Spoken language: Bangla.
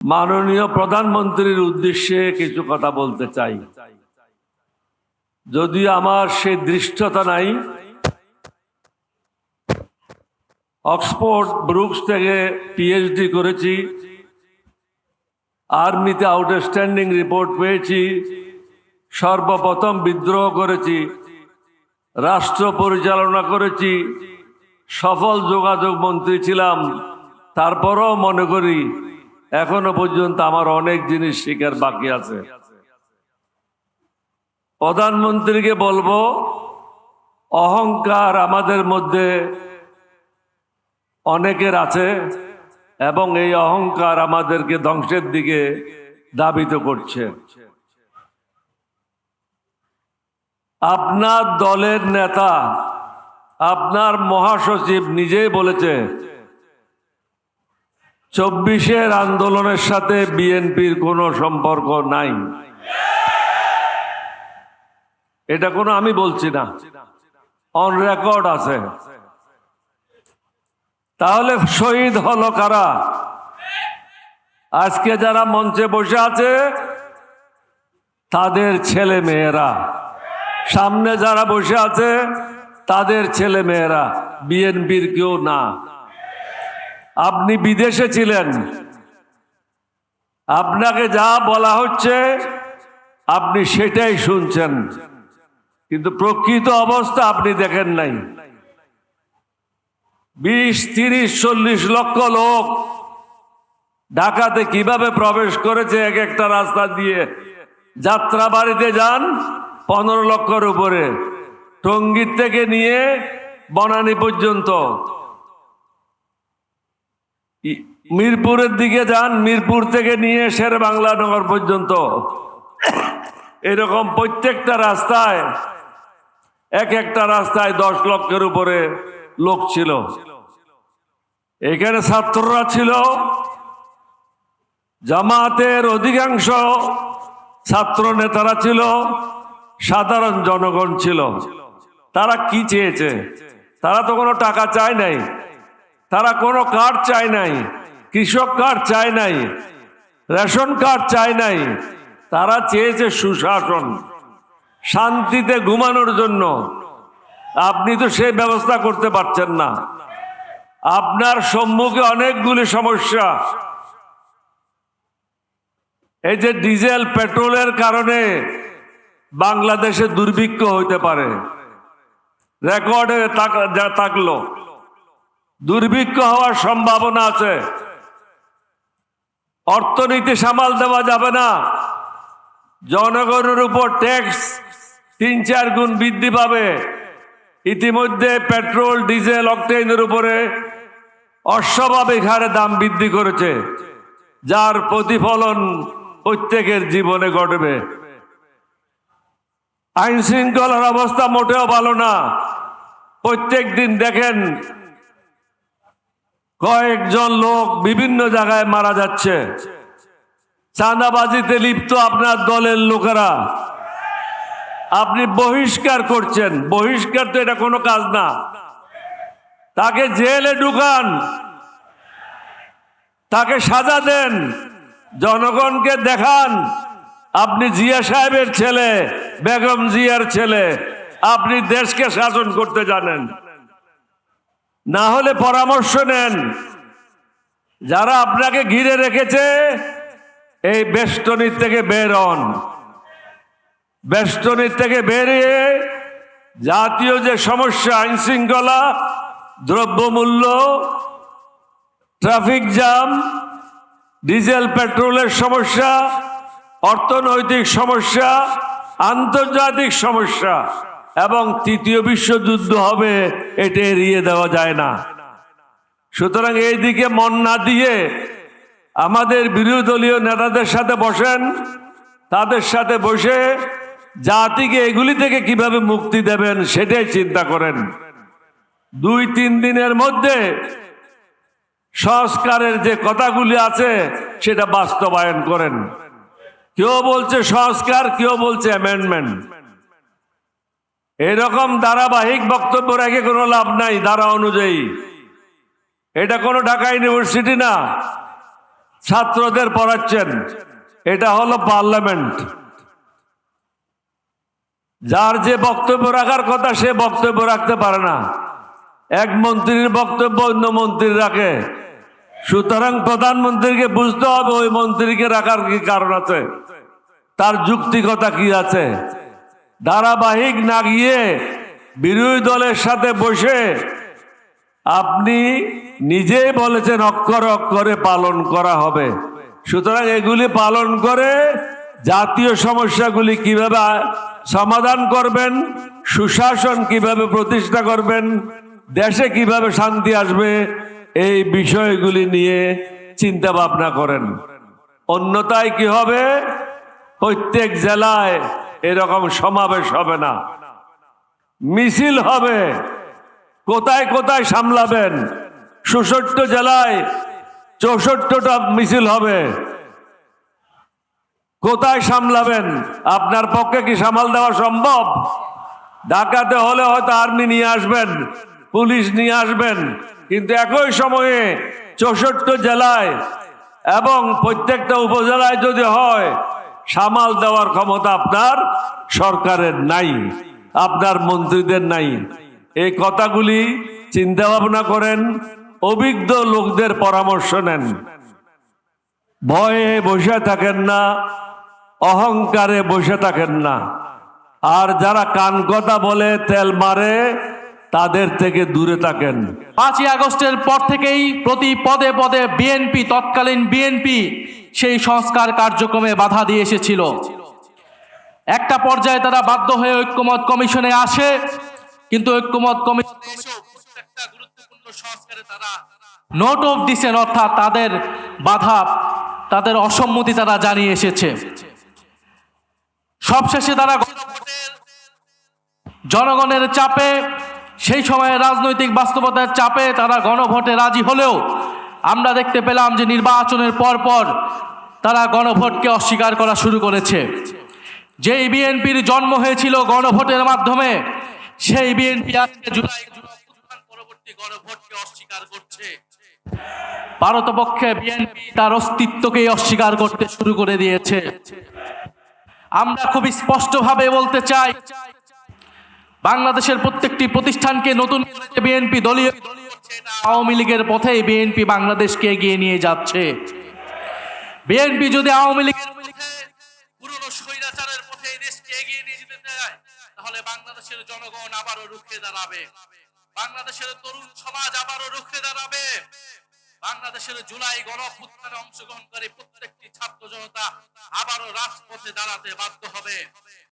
মাননীয় প্রধানমন্ত্রীর উদ্দেশ্যে কিছু কথা বলতে চাই। যদিও আমার সেই দৃষ্টতা নাই, অক্সফোর্ড ব্রুকস থেকে পিএইচডি করেছি, আর্মিতে আউটস্ট্যান্ডিং রিপোর্ট পেয়েছি, সর্বপ্রথম বিদ্রোহ করেছি, রাষ্ট্র পরিচালনা করেছি, সফল যোগাযোগ মন্ত্রী ছিলাম। তারপরও মনে করি এখনো পর্যন্ত আমার অনেক জিনিস শেখার বাকি আছে। প্রধানমন্ত্রীকে বলবো, অহংকার আমাদের মধ্যে অনেকের আছে এবং এই অহংকার আমাদেরকে ধ্বংসের দিকে ধাবিত করছে। আপনার দলের নেতা, আপনার মহাসচিব নিজেই বলেছে ২৪-এর আন্দোলনের সাথে বিএনপির কোনো সম্পর্ক নাই। এটা কোনো আমি বলছি না, অন রেকর্ড আছে। তাহলে শহীদ হলো কারা? আজকে যারা মঞ্চে বসে আছে তাদের ছেলে মেয়েরা, সামনে যারা বসে আছে তাদের ছেলে মেয়েরা, বিএনপির কেউ না। আপনি বিদেশে ছিলেন, আপনাকে যা বলা হচ্ছে আপনি সেটাই শুনছেন, কিন্তু প্রকৃত অবস্থা আপনি দেখেন নাই। ২০, ৩০, ৪০ লক্ষ লোক ঢাকাতে কিভাবে প্রবেশ করেছে এক একটা রাস্তা দিয়ে। যাত্রাবাড়িতে যান ১৫ লক্ষের উপরে, টঙ্গীর থেকে নিয়ে বনানী পর্যন্ত। মিরপুরের দিকে যান, মিরপুর থেকে নিয়ে শের বাংলা নগর পর্যন্ত। এরকম প্রত্যেকটা রাস্তায় এক একটা রাস্তায় ১০ লক্ষের উপরে লোক ছিল। এখানে ছাত্ররা ছিল, জামাতের অধিকাংশ ছাত্র নেতারা ছিল, সাধারণ জনগণ ছিল। তারা কি চেয়েছে? তারা তো কোনো টাকা চায় নাই, তারা কোনো কার্ড চায় নাই, কৃষক কার্ড চায় নাই, রেশন কার্ড চায় নাই। তারা চেয়েছে সুশাসন, শান্তিতে ঘুমানোর জন্য। আপনি তো সেই ব্যবস্থা করতে পারছেন না। আপনার সম্মুখে অনেকগুলি সমস্যা। এই যে ডিজেল পেট্রোলের কারণে বাংলাদেশে দুর্ভিক্ষ হইতে পারে, রেকর্ডে থাকলো, দুর্ভিক্ষ হওয়ার সম্ভাবনা আছে। অর্থনীতি সামাল দেওয়া যাবে না, জনগণের উপর ট্যাক্স ৩-৪ গুণ বৃদ্ধি পাবে। ইতিমধ্যে পেট্রোল, ডিজেল, অকটেনের উপরে অস্বাভাবিক হারে দাম বৃদ্ধি করেছে, যার প্রতিফলন প্রত্যেকের জীবনে ঘটবে। আইন শৃঙ্খলার অবস্থা মোটেও ভালো না। প্রত্যেক দিন দেখেন কয়েকজন লোক বিভিন্ন জায়গায় মারা যাচ্ছে। চাঁদাবাজিতে লিপ্ত আপনার দলের লোকেরা, আপনি বহিষ্কার করছেন। বহিষ্কার তো এটা কোনো কাজ না। তাকে জেলে ঢুকান, তাকে সাজা দেন, জনগণকে দেখান আপনি জিয়া সাহেবের ছেলে, বেগম জিয়ার ছেলে, আপনি দেশকে শাসন করতে জানেন। না হলে পরামর্শ নেন। যারা আপনাকে ঘিরে রেখেছে, এই বেষ্টনীর থেকে বের হন। বেষ্টনীর থেকে বেরিয়ে জাতীয় যে সমস্যা, আইন শৃঙ্খলা, দ্রব্যমূল্য, ট্রাফিক জ্যাম, ডিজেল পেট্রোলের সমস্যা, অর্থনৈতিক সমস্যা, আন্তর্জাতিক সমস্যা এবং তৃতীয় বিশ্বযুদ্ধ হবে, এটা এড়িয়ে দেওয়া যায় না। সুতরাং এই দিকে মন না দিয়ে আমাদের বিরোধী দলীয় নেতাদের সাথে বসেন, তাদের সাথে বসে জাতিকে এগুলি থেকে কিভাবে মুক্তি দেবেন সেটাই চিন্তা করেন। ২-৩ দিনের মধ্যে সংস্কারের যে কথাগুলি আছে সেটা বাস্তবায়ন করেন। কেউ বলছে সংস্কার, কেউ বলছে অ্যামেন্ডমেন্ট। এরকম ধারাবাহিক বক্তব্য রেখে কোনো লাভ নাই। ধারা অনুযায়ী এটা কোনো ঢাকা ইউনিভার্সিটি না, ছাত্রদের পড়াচ্ছেন। এটা হলো পার্লামেন্ট। যার যে বক্তব্য রাখার কথা সে বক্তব্য রাখতে পারে না, এক মন্ত্রীর বক্তব্য অন্য মন্ত্রী রাখে। সুতরাং প্রধানমন্ত্রীকে বুঝতে হবে ওই মন্ত্রীকে রাখার কি কারণ আছে, তার যুক্তিকতা কি আছে। ধারাবাহিক না গিয়ে বিরোধী দলের সাথে বসে আপনি নিজেই বলেছেন অক্ষরে অক্ষরে পালন করা হবে। সুতরাং এগুলি পালন করে জাতীয় সমস্যাগুলি কিভাবে সমাধান করবেন, সুশাসন কিভাবে প্রতিষ্ঠা করবেন, দেশে কিভাবে শান্তি আসবে, এই বিষয়গুলি নিয়ে চিন্তা ভাবনা করেন। অন্যথায় কি হবে, প্রত্যেক জেলায় এরকম সমাবেশ হবে না, মিছিল হবে। কোথায় কোথায় সামলাবেন? ৬৬ জেলায় ৬৪টা মিছিল হবে, কোথায় সামলাবেন? আপনার পক্ষে কি সামাল দেওয়া সম্ভব? ঢাকাতে হলে হয়তো আর্মি নিয়ে আসবেন, পুলিশ নিয়ে আসবেন, কিন্তু একই সময়ে ৬৪ জেলায় এবং প্রত্যেকটা উপজেলায় যদি হয়, সামাল দেওয়ার ক্ষমতা আপনার সরকারের নাই, আপনার মন্ত্রীদের নাই। এই কথাগুলি চিন্তা ভাবনা করেন, অভিজ্ঞ লোকদের পরামর্শ নেন। ভয়ে বসে থাকেন না, অহংকারে বসে থাকেন না। আর যারা কান কথা বলে তেল মারে তাদের থেকে দূরে থাকেন। ৫ই আগস্টের পর থেকেই প্রতি পদে পদে বিএনপি, তৎকালীন বিএনপি সেই সংস্কার কার্যক্রমে বাধা দিয়ে এসেছিল। একটা পর্যায়ে তারা বাধ্য হয়ে ঐক্যমত কমিশনে আসে, কিন্তু ঐক্যমত কমিশনে এসেও প্রত্যেকটা গুরুত্বপূর্ণ সংস্কারে তারা নোট অফ ডিসেন্ট, অর্থাৎ তাদের বাধা, তাদের অসম্মতি তারা জানিয়ে এসেছে। সবশেষে তারা জনগণের চাপে, সেই সময়ে রাজনৈতিক বাস্তবতার চাপে তারা গণভোটে রাজি হলেও আমরা দেখতে পেলাম যে নির্বাচনের পর তারা গণভোটকে অস্বীকার করা শুরু করেছে। যেই বিএনপির জন্ম হয়েছিল গণভোটের মাধ্যমে, সেই বিএনপি আজকে জুলাই পরবর্তী গণভোটকে অস্বীকার করছে। পারতপক্ষে বিএনপি তার অস্তিত্বকেই অস্বীকার করতে শুরু করে দিয়েছে। আমরা খুব স্পষ্টভাবে বলতে চাই, বাংলাদেশের প্রত্যেকটি প্রতিষ্ঠানকে নতুন বিএনপি দলীয় আওয়ামী লীগের পথেই বিএনপি বাংলাদেশকে এগিয়ে নিয়ে যাচ্ছে। বিএনপি যদি আওয়ামী লীগের পুরনো স্বৈরাচারের পথে দেশকে এগিয়ে নিয়ে যেতে চায়, তাহলে বাংলাদেশের জনগণ আবারও রুখে দাঁড়াবে, বাংলাদেশের তরুণ সমাজ আবারও রুখে দাঁড়াবে, বাংলাদেশের জুলাই গণঅভ্যুত্থানে অংশগ্রহণকারী প্রত্যেকটি ছাত্র জনতা আবারও রাজপথে দাঁড়াতে বাধ্য হবে।